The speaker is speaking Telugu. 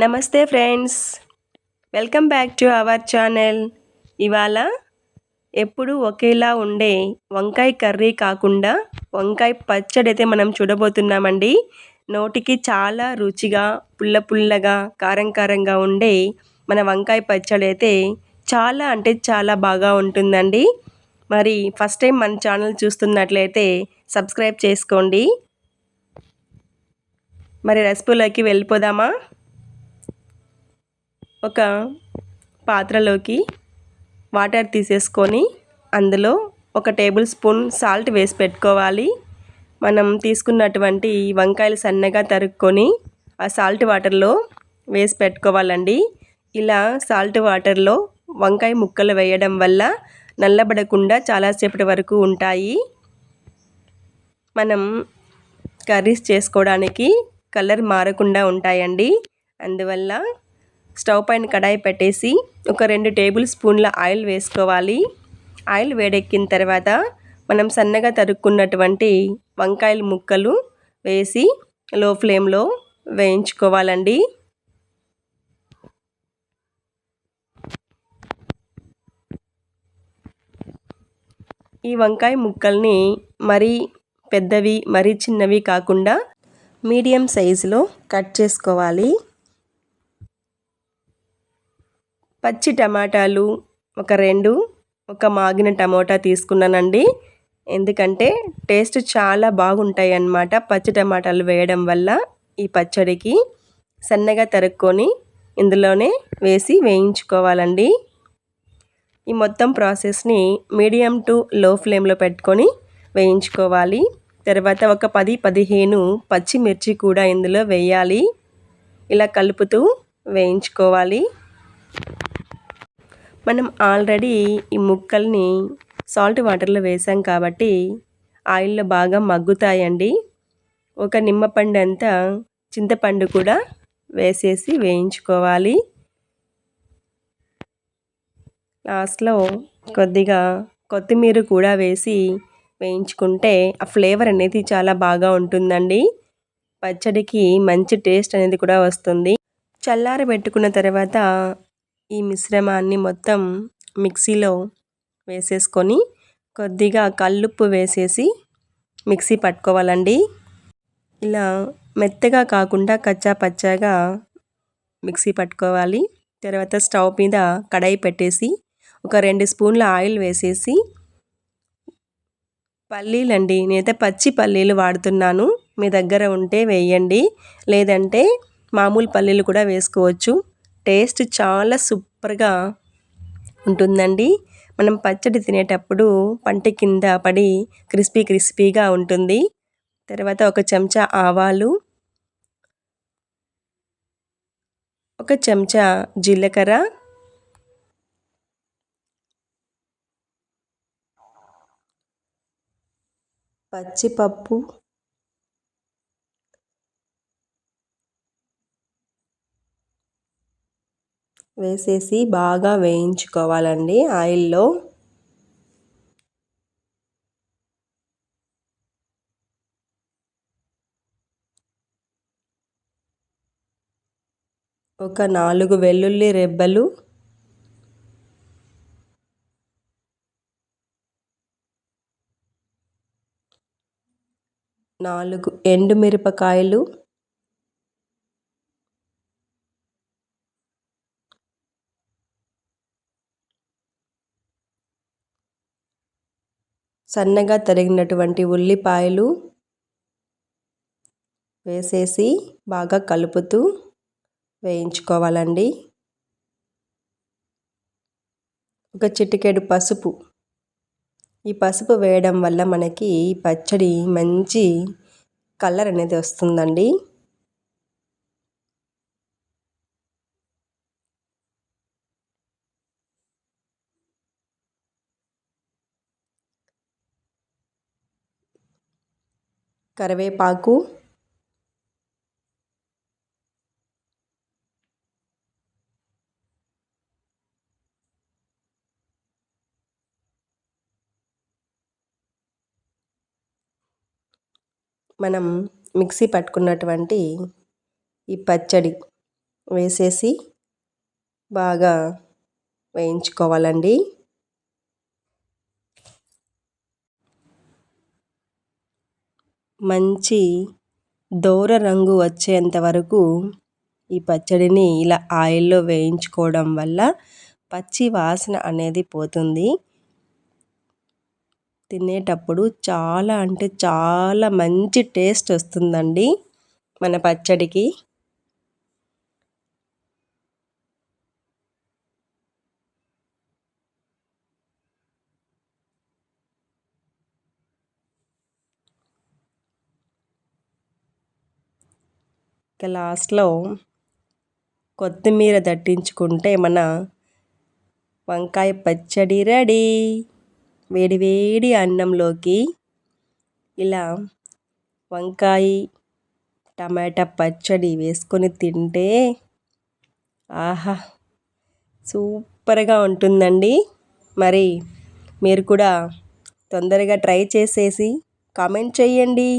నమస్తే friends, welcome back to our channel. ఇవాళ ఎప్పుడు ఒకేలా ఉండే వంకాయ కర్రీ కాకుండా వంకాయ పచ్చడి అయితే మనం చూడబోతున్నామండి. నోటికి చాలా రుచిగా పుల్ల పుల్లగా కారం కారంగా ఉండే మన వంకాయ పచ్చడి అయితే చాలా అంటే చాలా బాగా ఉంటుందండి. మరి ఫస్ట్ టైం మన ఛానల్ చూస్తున్నట్లయితే సబ్స్క్రైబ్ చేసుకోండి. మరి రెసిపీలోకి వెళ్ళిపోదామా? ఒక పాత్రలోకి వాటర్ తీసేసుకొని అందులో ఒక టేబుల్ స్పూన్ సాల్ట్ వేసి పెట్టుకోవాలి. మనం తీసుకున్నటువంటి వంకాయలు సన్నగా తరుక్కొని ఆ సాల్ట్ వాటర్లో వేసి పెట్టుకోవాలండి. ఇలా సాల్ట్ వాటర్లో వంకాయ ముక్కలు వేయడం వల్ల నల్లబడకుండా చాలాసేపటి వరకు ఉంటాయి. మనం కర్రీస్ చేసుకోవడానికి కలర్ మారకుండా ఉంటాయండి. అందువల్ల స్టవ్ పైన కడాయి పెట్టేసి ఒక 2 టేబుల్ స్పూన్ల ఆయిల్ వేసుకోవాలి. ఆయిల్ వేడెక్కిన తర్వాత మనం సన్నగా తరుక్కున్నటువంటి వంకాయల ముక్కలు వేసి లో ఫ్లేమ్లో వేయించుకోవాలండి. ఈ వంకాయ ముక్కల్ని మరీ పెద్దవి మరీ చిన్నవి కాకుండా మీడియం సైజులో కట్ చేసుకోవాలి. పచ్చి టమాటాలు ఒక 2, ఒక మాగిన టమోటా తీసుకున్నానండి. ఎందుకంటే టేస్ట్ చాలా బాగుంటాయి అన్నమాట పచ్చి టమాటాలు వేయడం వల్ల. ఈ పచ్చడికి సన్నగా తరుక్కొని ఇందులోనే వేసి వేయించుకోవాలండి. ఈ మొత్తం ప్రాసెస్ని మీడియం టు లో ఫ్లేమ్లో పెట్టుకొని వేయించుకోవాలి. తర్వాత ఒక 10-15 పచ్చిమిర్చి కూడా ఇందులో వేయాలి. ఇలా కలుపుతూ వేయించుకోవాలి. మనం ఆల్రెడీ ఈ ముక్కల్ని సాల్ట్ వాటర్లో వేసాం కాబట్టి ఆయిల్లో బాగా మగ్గుతాయండి. ఒక నిమ్మపండు అంత చింతపండు కూడా వేసేసి వేయించుకోవాలి. లాస్ట్లో కొద్దిగా కొత్తిమీర కూడా వేసి వేయించుకుంటే ఆ ఫ్లేవర్ అనేది చాలా బాగా ఉంటుందండి. పచ్చడికి మంచి టేస్ట్ అనేది కూడా వస్తుంది. చల్లారబెట్టుకున్న తర్వాత ఈ మిశ్రమాన్ని మొత్తం మిక్సీలో వేసేసుకొని కొద్దిగా కల్లుప్పు వేసేసి మిక్సీ పట్టుకోవాలండి. ఇలా మెత్తగా కాకుండా కచ్చా పచ్చాగా మిక్సీ పట్టుకోవాలి. తర్వాత స్టవ్ మీద కడాయి పెట్టేసి ఒక 2 స్పూన్ల ఆయిల్ వేసేసి పల్లీలండి, నేనైతే పచ్చి పల్లీలు వాడుతున్నాను. మీ దగ్గర ఉంటే వేయండి, లేదంటే మామూలు పల్లీలు కూడా వేసుకోవచ్చు. టేస్ట్ చాలా సూపర్గా ఉంటుందండి. మనం పచ్చడి తినేటప్పుడు పంట కింద పడి క్రిస్పీగా ఉంటుంది. తర్వాత ఒక చెంచా ఆవాలు, ఒక చెంచా జీలకర్ర, పచ్చిపప్పు, వేసేసి బాగా వేయించుకోవాలండి ఆయిల్లో. ఒక 4 వెల్లుల్లి రెబ్బలు, 4 ఎండుమిరపకాయలు, 'సన్నగా తరిగినటువంటి ఉల్లిపాయలు వేసేసి బాగా కలుపుతూ వేయించుకోవాలండి. ఒక చిటికెడు పసుపు. ఈ పసుపు వేయడం వల్ల మనకి పచ్చడి మంచి కలర్ అనేది వస్తుందండి. కరివేపాకు, మనం మిక్సీ పట్టుకున్నటువంటి ఈ పచ్చడి వేసేసి బాగా వేయించుకోవాలండి. మంచి దోర రంగు వచ్చేంత వరకు ఈ పచ్చడిని ఇలా ఆయిల్లో వేయించుకోవడం వల్ల పచ్చి వాసన అనేది పోతుంది. తినేటప్పుడు చాలా అంటే చాలా మంచి టేస్ట్ వస్తుందండి మన పచ్చడికి. ఇక లాస్ట్లో కొత్తిమీర దట్టించుకుంటే మన వంకాయ పచ్చడి రెడీ. వేడి వేడి అన్నంలోకి ఇలా వంకాయ టమాటా పచ్చడి వేసుకొని తింటే ఆహా సూపర్గా ఉంటుందండి. మరి మీరు కూడా తొందరగా ట్రై చేసేసి కామెంట్ చేయండి.